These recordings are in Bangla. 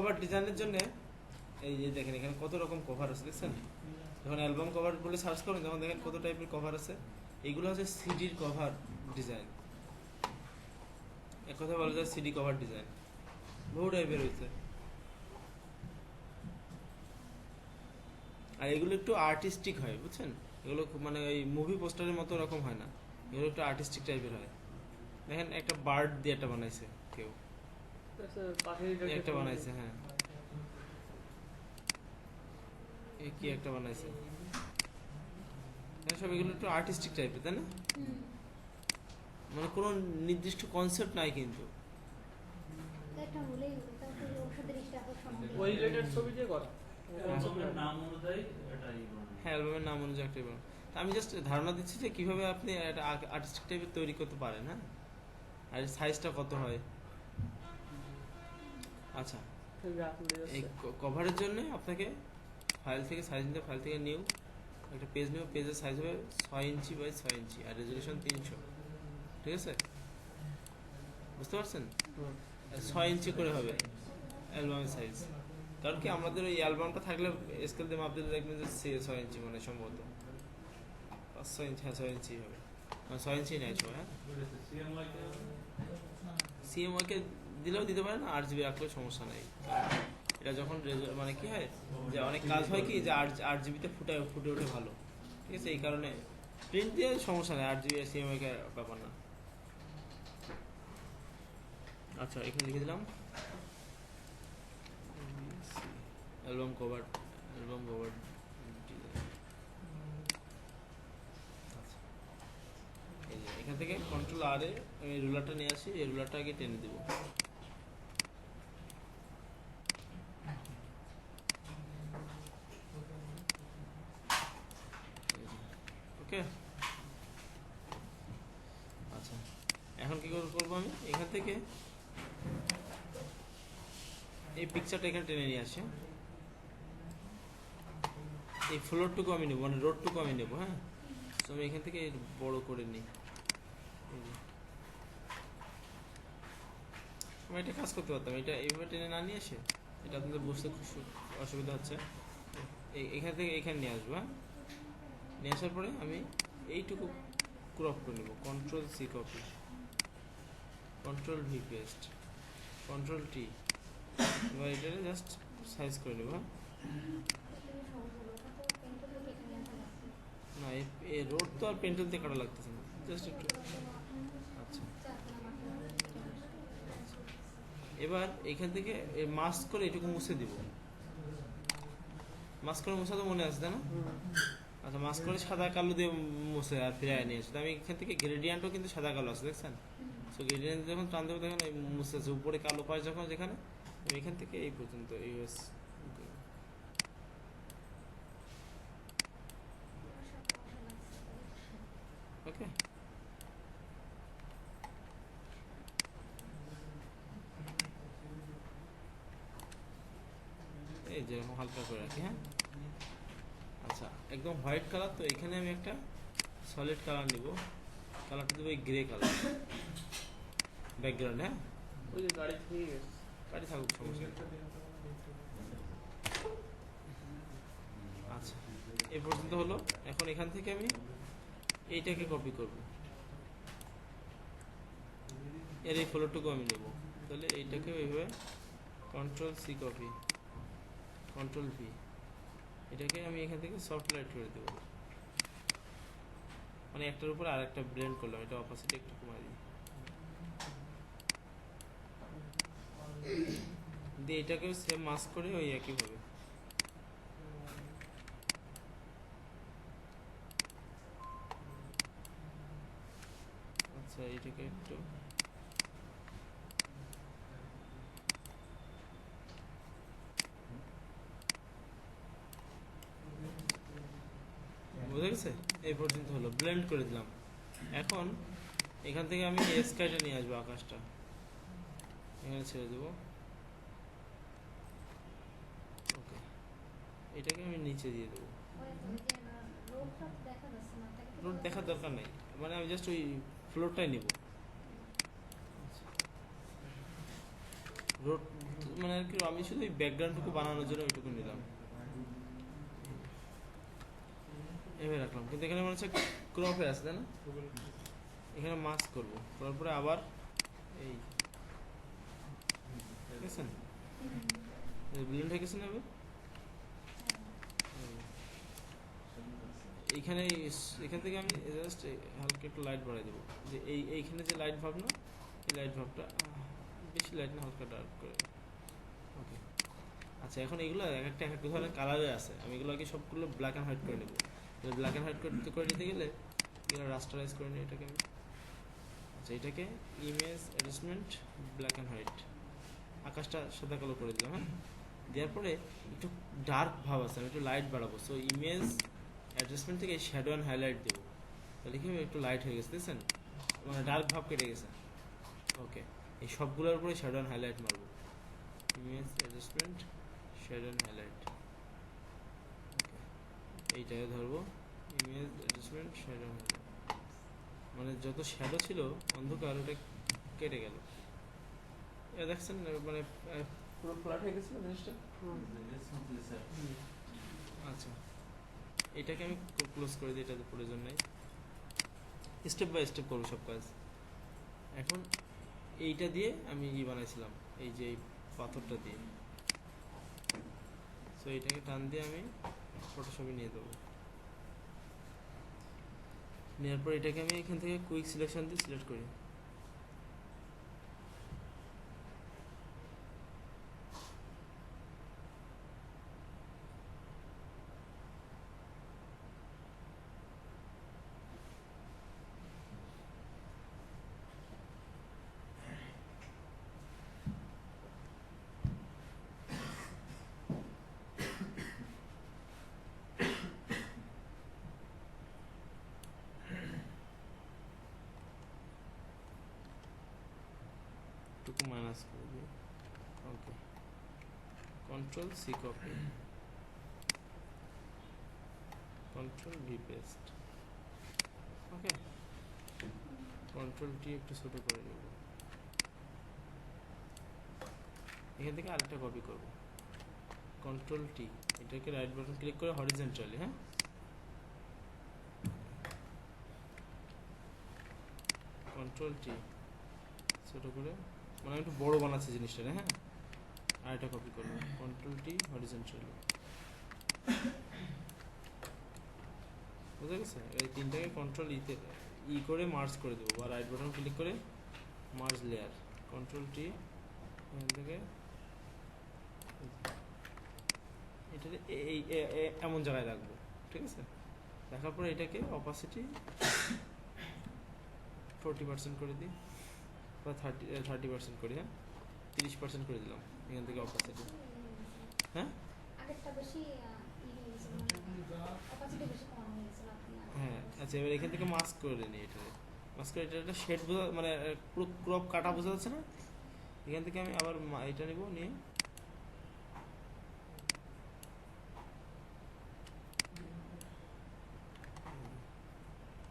কভার ডিজাইনের জন্য এই যে দেখেন এখানে কত রকম কভার আছে দেখছেন। যখন অ্যালবাম কভার বলে সার্চ করেন তখন দেখেন কত টাইপের কভার আছে। এইগুলো হচ্ছে সিডির কভার ডিজাইন, এক কথা বলা যায় সিডি কভার ডিজাইন বহু টাইপের হয়েছে। আর এগুলো একটু আর্টিস্টিক হয় বুঝছেন, এগুলো খুব মানে ওই মুভি পোস্টারের মতো রকম হয় না, এগুলো একটু আর্টিস্টিক টাইপের হয়। দেখেন একটা বার্ড দিয়ে একটা বানাইছে কেউ, একটা বানাইছে, হ্যাঁ কি একটা বানাইছে, সব এগুলো একটু আর্টিস্টিক টাইপের তাই না, মানে কোনো নির্দিষ্ট কনসেপ্ট নাই কিন্তু হ্যাঁ অ্যালবামের নাম অনুযায়ী একটা বানানো। আমি জাস্ট ধারণা দিচ্ছি যে কিভাবে আপনি একটা আর্টিস্টিক টাইপের তৈরি করতে পারেন। হ্যাঁ, আর সাইজটা কত হয়। আচ্ছা, এই কভারের জন্য আপনাকে ফাইল থেকে সাইজ নিতে, ফাইল থেকে নিউ একটা পেজ নেব, পেজের সাইজ হবে 6 inch by 6 inch R resolution 300, ঠিক আছে, বুঝতে পারছেন। 6 ইঞ্চি করে হবে অ্যালবামের সাইজ, কারণ কি আমাদের ওই অ্যালবামটা থাকলে স্কেল দিয়ে মাপ দিলে দেখবেন যে 6 ইঞ্চি মানে সম্ভবত 5 ইঞ্চি, হ্যাঁ 6 ইঞ্চি হবে, 6 ইঞ্চি নেয় 6। হ্যাঁ, সিএমওয়াইকে দিলেও দিতে পারেন, 8 জিবি রাখলেও সমস্যা নেই। এটা যখন মানে কি হয় যে অনেক কাজ হয় কি যে 8 জিবিতে ফুটে ওঠে ভালো, ঠিক আছে, এই কারণে প্রিন্ট দিয়ে সমস্যা নেই, 8 জিবি সিএমওয়াইকে ব্যাপার না। আচ্ছা, এখানে লিখে দিলাম অ্যালবাম কভার, অ্যালবাম কভার এই যে এখান থেকে কন্ট্রোল আর এ আমি রুলারটা নিয়ে আসি, এই রুলারটা আগে টেনে দেব। ওকে, আচ্ছা এখন কি করবো আমি এখান থেকে এই পিকচারটা এখানে টেনে নিয়ে আসি, এই ফ্লোরটুকু আমি নেবো, মানে রোডটুকু আমি নেবো। হ্যাঁ, তো আমি এখান থেকে বড় করে নিই। আমি একটা কাজ করতে পারতাম, এটা এইভাবে টেনে না নিয়ে এসে, এটা আপনাদের বুঝতে খুব অসুবিধা হচ্ছে, এখান থেকে এখানে নিয়ে আসবো। হ্যাঁ, নিয়ে আসার পরে আমি এইটুকু ক্রপ করে নেব, control C copy, control V paste, control T, এবার এটা জাস্ট সাইজ করে নেব। না এই রোড তো আর পেন্সিল দিয়ে কাটা লাগতেছে না, জাস্ট একটু। আচ্ছা, এবার এখান থেকে মাস্ক করে এটুকু মুছে দিব, মাস্ক করে মুছা তো মনে আছে তাই না। আচ্ছা, মাস্ক করে সাদা কালো দিয়ে মুছে আর ফিরে নিয়ে আসে, আমি এখান থেকে গ্রেডিয়েন্টও কিন্তু সাদা কালো আছে দেখছেন। সো গ্রেডিয়েন্ট যখন টান দেবো দেখেন মুছেছে উপরে কালো পাশ যখন, যেখানে আমি এখান থেকে এই পর্যন্ত এই ওকে। এই যে হালকা করে রাখি। হ্যাঁ, আচ্ছা একদম হোয়াইট কালার, তো এখানে আমি একটা সলিড কালার নিব, কালারটা দেবো এই গ্রে কালার ব্যাকগ্রাউন্ড। হ্যাঁ, ওই যে গাড়ি থাকুক সমস্যা। আচ্ছা, এই পর্যন্ত হলো। এখন এখান থেকে আমি এইটাকে কপি করব, এর এই ফ্লোরটুকু আমি নেব, তাহলে এইটাকে এইভাবে control C copy, control V, এটাকে আমি এখান থেকে সফট লাইট করে দেবো, মানে একটার উপর আর একটা ব্লেন্ড করলাম, এটা অপোজিট একটু কমাই দিই দিয়ে এটাকেও সেম মাস্ক করে ওই একইভাবে। আচ্ছা, এটাকে একটু বুঝে গেছে, এই পর্যন্ত হলো, ব্লেন্ড করে দিলাম। এখন এখান থেকে আমি স্কাইটা নিয়ে আসবো, আকাশটা এখানে ছেড়ে দেবো। ওকে, এটাকে আমি নিচে দিয়ে দেবো, রোড দেখার দরকার নেই, মানে আমি জাস্ট ওই ফ্লোরটাই নেব। রোড মানে আর কি আমি শুধু এই ব্যাকগ্রাউন্ডটুকু বানানোর জন্য ওইটুকু নিলাম, এভাবে রাখলাম। কিন্তু এখানে মনে হচ্ছে ক্রপে আছে তাই না, এখানে মাস্ক করবো, করার পরে আবার এই দেখছেন ব্লিন্ড হয়ে গেছে না এবার। এইখানে এখান থেকে আমি জাস্ট হালকা একটু লাইট বাড়াই দেবো, যে এইখানে যে লাইট ভাব না, এই লাইট ভাবটা বেশি লাইট না, হালকা ডার্ক করে। ওকে আচ্ছা, এখন এগুলো এক একটা ধরনের কালারে আছে, আমি এগুলো আগে সবগুলো ব্ল্যাক অ্যান্ড হোয়াইট করে নেবো। ব্ল্যাক অ্যান্ড হোয়াইট করে নিতে গেলে এগুলো রাস্টারাইজ করে নিই এটাকে আমি। আচ্ছা, এটাকে image adjustment black and white, আকাশটা সাদা কালো করে দিলাম। হ্যাঁ, দেওয়ার পরে একটু ডার্ক ভাব আছে, আমি একটু লাইট বাড়াবো। সো ইমেজ অ্যাডজাস্টমেন্ট থেকে শ্যাডো অ্যান্ড হাইলাইট দেবো, তাহলে কি হবে, একটু লাইট হয়ে গেছে, দেখছেন, মানে ডার্ক ভাব কেটে গেছে। ওকে, এই সবগুলোর উপরে শ্যাডো অ্যান্ড হাইলাইট মারবো, image adjustment shadow and highlight. এইটাকে ধরবো, image adjustment shadow and highlight, মানে যত শ্যাডো ছিল অন্ধকার ওটা কেটে গেল। এটা দেখছেন মানে পুরো ফ্ল্যাট হয়ে গেছিল জিনিসটা। আচ্ছা, এটাকে আমি ক্লোজ করে দিই, এটাতে প্রয়োজন নেই, স্টেপ বাই স্টেপ করবো সব কাজ। এখন এইটা দিয়ে আমি বানাইছিলাম, এই যে এই পাথরটা দিয়ে, সো এইটাকে টান দিয়ে আমি ফটোশপে নিয়ে দেবো। নেওয়ার পর এটাকে আমি এখান থেকে কুইক সিলেকশন দিয়ে সিলেক্ট করি। টুকু মাইনাস করে দিই। Okay, control C copy, control V paste. Okay, control t একটু ছোট করে দেব, এখান থেকে আরেকটা কপি করব, কন্ট্রোল টি, এটাকে রাইট বাটন ক্লিক করে হরিজন্টালি, হ্যাঁ, কন্ট্রোল টি ছোট করে, মানে একটু বড় বানাচ্ছে জিনিসটা, হ্যাঁ। আর এটা কপি করবো, কন্ট্রোল টি হরিজন্টালি, বুঝা গেছে। এই তিনটাকে কন্ট্রোল ই করে মার্জ করে দেবো, বা রাইট বাটন ক্লিক করে মার্জ লেয়ার, কন্ট্রোল টি, এখান থেকে এটা এই এমন জায়গায় রাখবো, ঠিক আছে। রাখার পরে এটাকে অপাসিটি 40% করে দিই, বা 30% করি, হ্যাঁ, 30% করে দিলাম এখান থেকে অপাসিটি। হ্যাঁ হ্যাঁ, আচ্ছা, এবার এখান থেকে মাস্ক করে নিই, এটা মাস্ক করে, এটা একটা শেড বোঝা, মানে পুরো ক্রপ কাটা বোঝা যাচ্ছে না। এখান থেকে আমি আবার এটা নিব, নিয়ে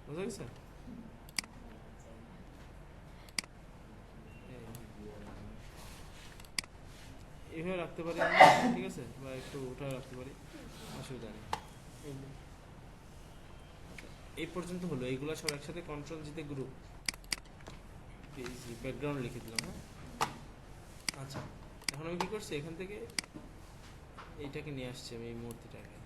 বুঝা গেছে। এইভাবে রাখতে পারি আমি, ঠিক আছে, বা একটু উঠায় রাখতে পারি, অসুবিধা নেই। এই পর্যন্ত হলো, এইগুলো সব একসাথে কন্ট্রোল জিতে গ্রুপ ব্যাকগ্রাউন্ড লিখে দিলাম। হ্যাঁ, আচ্ছা, এখন আমি কি করছি, এখান থেকে এইটাকে নিয়ে আসছি আমি, এই মূর্তিটাকে,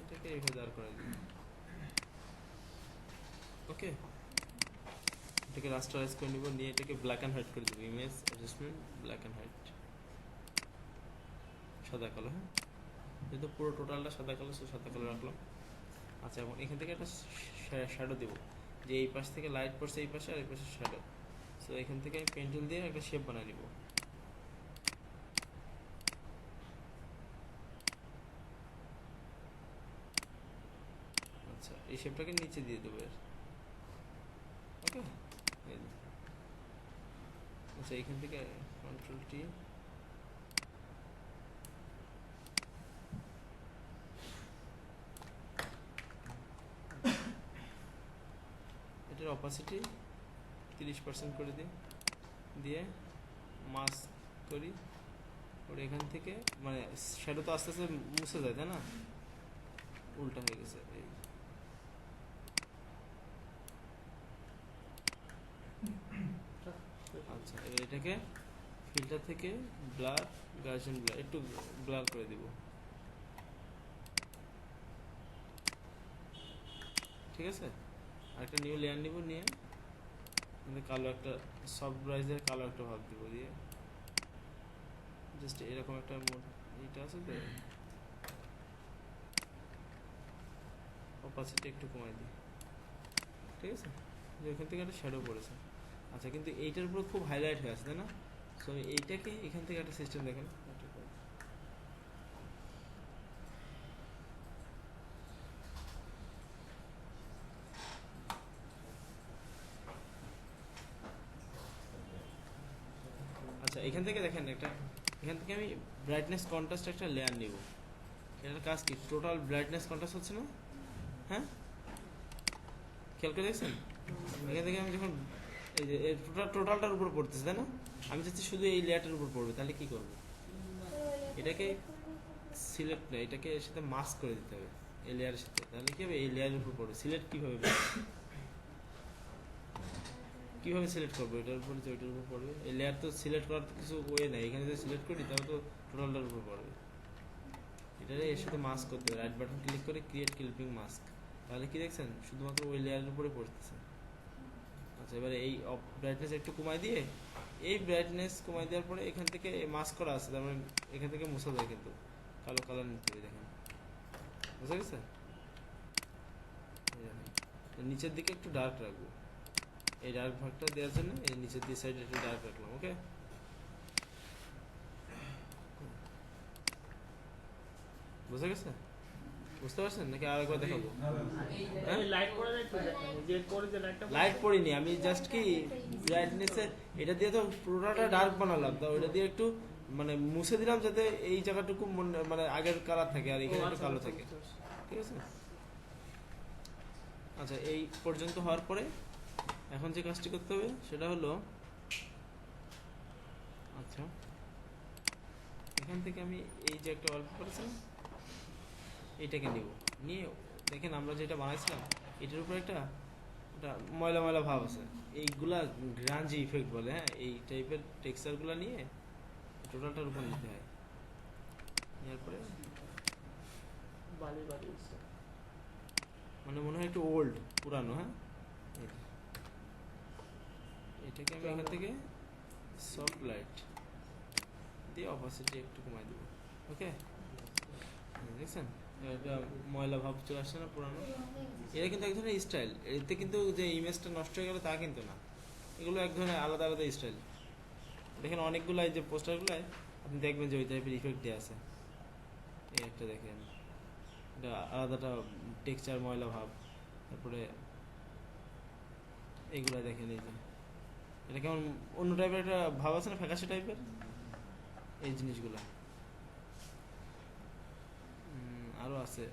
এটাকে এইভাবে দাঁড় করে দিই। ওকে, এটাকে রাস্টারাইজ করে নিব, নিয়ে এটাকে ব্ল্যাক অ্যান্ড হোয়াইট করে দেবো, image adjustment black and white, সাদা কালো। হ্যাঁ, যেহেতু পুরো টোটালটা সাদা কালো, সে সাদা কালো রাখলাম। আচ্ছা, এখন এখান থেকে একটা শ্যাডো দেবো, যে এই পাশ থেকে লাইট পড়ছে এই পাশে, আর এই পাশে শ্যাডো। সো এখান থেকে আমি পেন্সিল দিয়ে একটা শেপ বানিয়ে নিব। আচ্ছা, এই শেপটাকে নিচে দিয়ে দেবো এর। ওকে, আচ্ছা, এখান থেকে কন্ট্রোল টি, এটার অপাসিটি 30% করে দিই, দিয়ে মাস্ক করি। ওর এখান থেকে মানে শ্যাডো তো আস্তে আস্তে মুছে যায়, তাই না? উল্টা হয়ে গেছে এই। আচ্ছা, এবার এটাকে ফিল্টার থেকে ব্লার, গার্জিয়ান ব্লার একটু ব্লার করে দিব, ঠিক আছে? আরেকটা নিউ লেয়ার নিব, নিয়ে কালো একটা সফট ব্রাইজের কালো একটা ভাব দিব, দিয়ে জাস্ট এরকম একটা এইটা আছে তো, অপাসিটি একটু কমাই দিই, ঠিক আছে? যে ওখান থেকে একটা শ্যাডো পড়েছে। আচ্ছা, কিন্তু এইটার উপর খুব হাইলাইট হয়ে আছে, তাই না? সো এইটাকে এখান থেকে একটা সিস্টেম দেখেন। আচ্ছা, এখান থেকে দেখেন একটা, এখান থেকে আমি ব্রাইটনেস কন্ট্রাস্ট একটা লেয়ার নিব। এটার কাজ কি? টোটাল ব্রাইটনেস কন্ট্রাস্ট হচ্ছে না? হ্যাঁ, খেয়াল করে দেখছেন? এখান থেকে আমি যখন এই যে টোটালটার উপর পড়তেছে, তাই না? আমি চাচ্ছি শুধু এই লেয়ারটার উপর পড়বে, তাহলে কি করব? এটাকে সিলেক্ট না, এটাকে এর সাথে মাস্ক করে দিতে হবে এই লেয়ারের সাথে, তাহলে কি হবে? এই লেয়ারের উপর পড়বে। সিলেক্ট কিভাবে কিভাবে সিলেক্ট করবো? এটার উপর যে ওইটার উপর পড়বে। এই লেয়ার তো সিলেক্ট করার কিছু ওয়ে নাই, এখানে যদি সিলেক্ট করি তাহলে তো টোটালটার উপর পড়বে। এটারে এর সাথে মাস্ক করতে হবে, রাইট বাটন ক্লিক করে ক্রিয়েট ক্লিপিং মাস্ক, তাহলে কি দেখছেন? শুধুমাত্র ওই লেয়ারের উপরে পড়তেছে। আচ্ছা, এবারে এই ব্রাইটনেস একটু কমাই দিয়ে, এই ব্রাইটনেস কমাই দেওয়ার পরে এখান থেকে মাস্ক করা আছে, তার মানে এখান থেকে মুছা যায়, কিন্তু কালো কালার নিতে হবে। দেখেন, বুঝা গেছে? নিচের দিকে একটু ডার্ক রাখবো, এই ডার্ক ভাগটা দেওয়ার জন্য এই নিচের দিকে সাইডে একটু ডার্ক রাখলাম। ওকে, বুঝা গেছে? বুঝতে পারছেন নাকি আরেকবার দেখাবো? লাইট পড়িনি আমি, জাস্ট কি ব্রাইটনেসে এটা দিয়ে তো পুরোটা ডার্ক বানালাম, তো ওটা দিয়ে একটু মানে মুছে দিলাম যাতে এই জায়গাটুকু মানে আগের কালার থাকে আর এখানে একটু কালো থাকে, ঠিক আছে? আচ্ছা, এই পর্যন্ত হওয়ার পরে এখন যে কাজটি করতে হবে সেটা হলো, আচ্ছা এখান থেকে আমি এই যে একটা ওয়ালপেপার আছে এইটাকে নিব, নিয়ে দেখেন আমরা যেটা বানাইছিলাম এটার উপর একটা ময়লা ময়লা ভাব আছে, এইগুলা গ্রাঞ্জি ইফেক্ট বলে। হ্যাঁ, এই টাইপের টেক্সচারগুলো নিয়ে টোটালটার উপর নিতে হয়। এরপরে মানে মনে হয় একটু ওল্ড, পুরানো। হ্যাঁ, এটাকে আমি এখান থেকে সফট লাইট দিয়ে অপাসিটি একটু কমাই দেবো। ওকে, দেখছেন এটা ময়লা ভাব চলে আসছে না, পুরানো? এটা কিন্তু এক ধরনের স্টাইল, এতে কিন্তু যে ইমেজটা নষ্ট হয়ে গেল তা কিন্তু না, এগুলো এক ধরনের আলাদা আলাদা স্টাইল। দেখেন অনেকগুলো যে পোস্টারগুলো আপনি দেখবেন যে ওই টাইপের ইফেক্ট দেওয়া আছে। এই একটা দেখেন, এটা আলাদাটা টেক্সচার ময়লা ভাব। তারপরে এইগুলো দেখেন, এই যে এটা কেমন অন্য টাইপের একটা ভাব আছে না, ফ্যাকাশে টাইপের, এই জিনিসগুলো আরও আছে।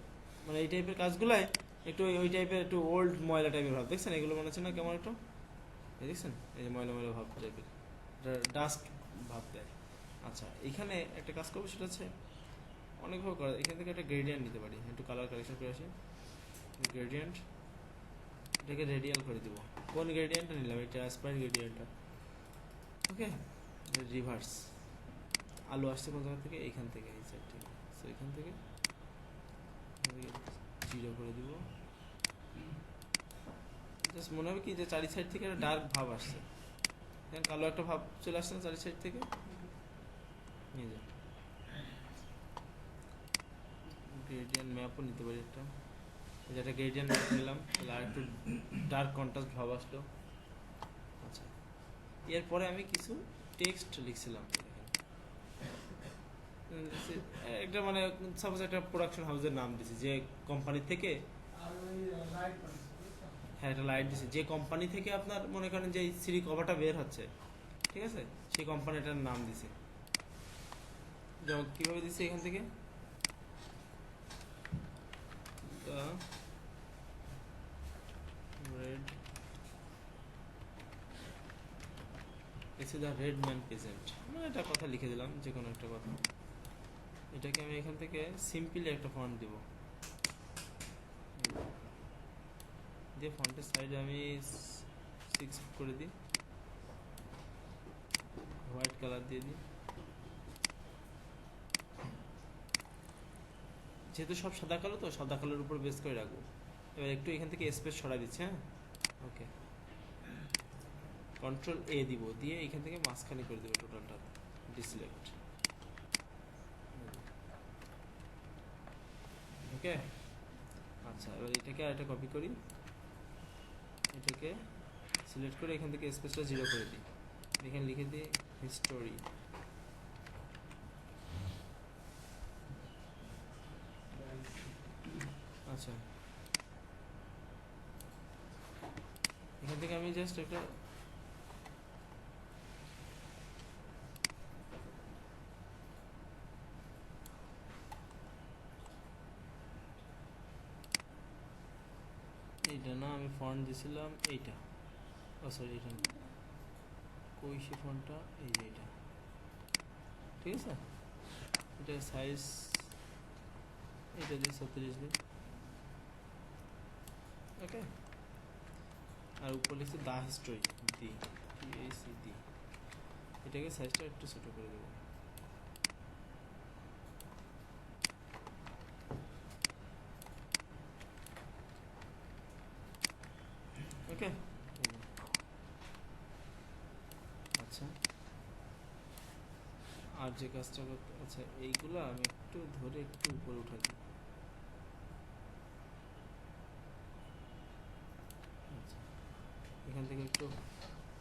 মানে এই টাইপের কাজগুলাই একটু ওই টাইপের একটু ওল্ড ময়লা টাইপের ভাব। দেখছেন এগুলো মনে হচ্ছে না কেমন একটু? এই দেখছেন এই যে ময়লা ময়লা ভাব টাইপের, ডাস্ট ভাব দেয়। আচ্ছা, এখানে একটা কাজ করবো, সেটা হচ্ছে অনেকভাবে করা, এখান থেকে একটা গ্রেডিয়েন্ট নিতে পারি। একটু কালার কালেকশন করে আসি, গ্রেডিয়েন্ট, এটাকে রেডিয়াল করে দিব। কোন গ্রেডিয়েন্টটা নিলাম? এটা ট্রান্সপারেন্ট গ্রেডিয়েন্টটা। ওকে, রিভার্স আলো আসছে কোন জায়গা থেকে? এইখান থেকে, এই সাইড থেকে। সো এখান থেকে 0 করে দিব। জাস্ট মনে হবে কি যে চারি সাইড থেকে একটা ডার্ক ভাব আসছে, কালো একটা ভাব চলে আসছে না চারি সাইড থেকে? নিয়ে যান, গ্রেডিয়েন্ট ম্যাপও নিতে পারি একটা, যেটা গ্রেডিয়েন্ট ম্যাপ নিলাম, তাহলে আর একটু ডার্ক কন্ট্রাস্ট ভাব আসলো। আচ্ছা, এরপরে আমি কিছু টেক্সট লিখছিলাম, একটা মানে সাপোজ একটা প্রোডাকশন হাউসের নাম দিছি, যে কোম্পানি থেকে, হ্যাঁ একটা লাইট দিছি, যে কোম্পানি থেকে আপনার মনে করেন যে এই সিডি কভারটা বের হচ্ছে, ঠিক আছে, সেই কোম্পানিটার নাম দিছি। যেমন কীভাবে দিচ্ছি, এখান থেকে red this is the red man present, মানে একটা কথা লিখে দিলাম, যে কোনো একটা কথা। এটাকে আমি এখান থেকে সিম্পলি একটা ফন্ট দিব, দিয়ে ফন্টের সাইডে আমি 6 করে দিই, হোয়াইট কালার দিয়ে দিই। যেহেতু সব সাদা কালো, তো সাদা কালোর উপর বেস করে রাখবো। এবার একটু এখান থেকে স্পেস সরাই দিচ্ছি, হ্যাঁ ওকে। কন্ট্রোল এ দিব, দিয়ে এখান থেকে মাঝখানে করে দেবো টোটালটা, ডিসিলেক্ট, ওকে। আচ্ছা, এবার এটাকে আরেকটা কপি করি, এটাকে সিলেক্ট করে এখান থেকে স্পেসটা 0 করে দিই, এখানে লিখে দিই হিস্টোরি। আচ্ছা, এখান থেকে আমি জাস্ট একটা এইটা না, আমি ফন্ট দিছিলাম এইটা, ও সরি এটা কই সে ফন্টটা, এই যে এটা, ঠিক আছে। এটা সাইজ এটা দিয়ে 36 দিন, ওকে। আর উপর লিখছে দা হিস্টোরি, ডি TACD, এটাকে সাইজটা একটু ছোট করে দেবো, ওকে। আচ্ছা, আর যে কাজটা করতে, আচ্ছা এইগুলো আমি একটু ধরে একটু উপরে উঠা দিই। আচ্ছা, এখান থেকে একটু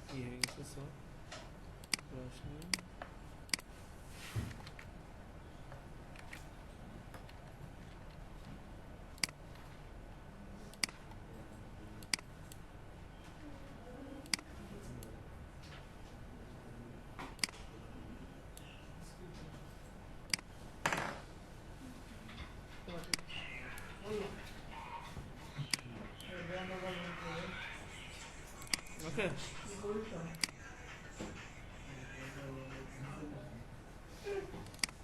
হয়ে গেছে, সো প্রশ্ন ওকে।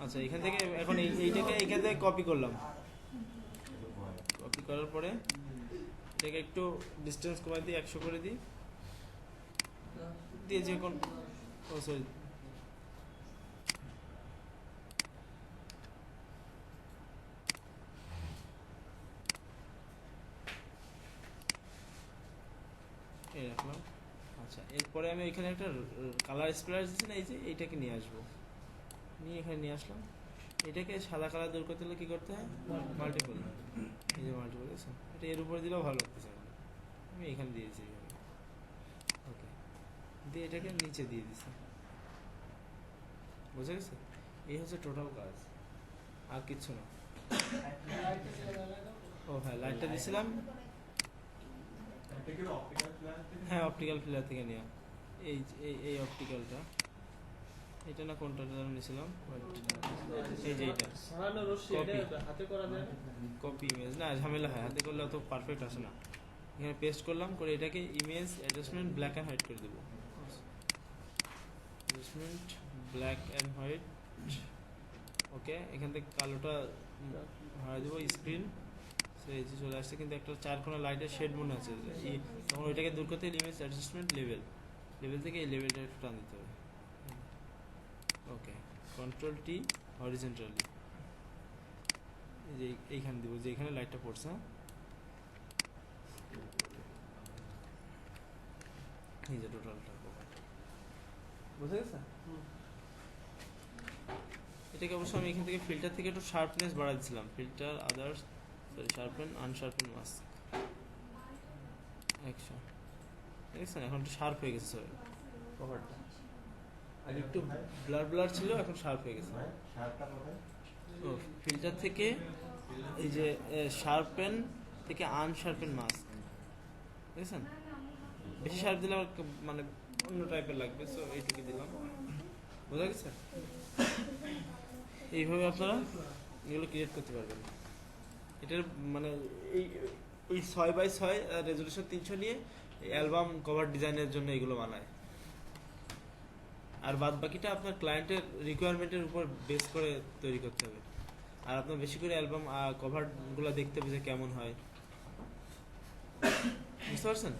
আচ্ছা, এখান থেকে এখন এইটাকে এইখান থেকে কপি করলাম, কপি করার পরে এটাকে একটু ডিস্টেন্স কমাই দিই, 100 করে দিই, দিয়ে যে কোন, ও সরি এই রাখলাম। আচ্ছা, এরপরে আমি এখানে একটা কালার স্প্লাশ দিচ্ছি না, এই যে এইটাকে নিয়ে আসবো, নিয়ে এখানে নিয়ে আসলাম। এটাকে সাদা কালার দূর করতে হলে কী করতে হয়, মাল্টিপল, এই যে মাল্টিপল, দেখছেন, এটা এর উপরে দিলেও ভালো লাগতেছে, আমি এখানে দিয়েছি, ওকে, দিয়ে এটাকে নিচে দিয়ে দিচ্ছি, বুঝা গেছে। এই হচ্ছে টোটাল কাজ, আর কিচ্ছু না। ও হ্যাঁ, লাইটটা দিয়েছিলাম, হ্যাঁ অপটিক্যাল ফিলার থেকে নেওয়া, এই এই অপটিক্যালটা, এটা না কোনটা যেন নিয়েছিলাম, এই যে এইটা কপি ইমেজ, না ঝামেলা হয়, হাতে করলে অত পারফেক্ট আসে না। এখানে পেস্ট করলাম, করে এটাকে image adjustment black and white করে দেবো, অ্যাডজাস্টমেন্ট ব্ল্যাক অ্যান্ড হোয়াইট, ওকে। এখান থেকে কালোটা হারিয়ে দেবো, স্ক্রিন সেই যে চলে আসছে, কিন্তু একটা 4 কোণা লাইটের শেড মনে আছে, তখন ওইটাকে দূর করতে ইমেজ অ্যাডজাস্টমেন্ট লেভেল, লেভেল থেকে এই লেভেলটা একটু টান দিতে হবে, ওকে। কন্ট্রোল টি হরিজেন্টালি, এই যে এইখানে দেবো, যে এখানে লাইটটা পড়ছে, হ্যাঁ এই যে টোটালটা, বুঝা গেছে। এটাকে অবশ্য আমি এখান থেকে ফিল্টার থেকে একটু শার্পনেস বাড়াই দিচ্ছিলাম, filter others, sorry sharpen unsharpen mask 100, দেখছেন এখন একটু শার্প হয়ে গেছে, সরি কভারটা আর একটু ব্লার ব্লার ছিল, এখন শার্প হয়ে গেছে। ও ফিল্টার থেকে এই যে শার্পেন থেকে আনশার্পেন মাস্ক, দেখছেন, বেশি শার্প দিলে মানে অন্য টাইপের লাগবে, সো এইটুকু দিলাম, বোঝা গেছে। এইভাবে আপনারা এগুলো ক্রিয়েট করতে পারবেন। এটার মানে এই 6x6 রেজলিউশন 300 নিয়ে অ্যালবাম কভার ডিজাইনের জন্য এগুলো বানায়। আর বাদ বাকিটা আপনার ক্লায়েন্টের রিকোয়ারমেন্টের উপর বেস করে তৈরি করতে হবে। আর আপনার বেশি করে অ্যালবাম কভারগুলো দেখতে হবে যে কেমন হয়, বুঝতে পারছেন?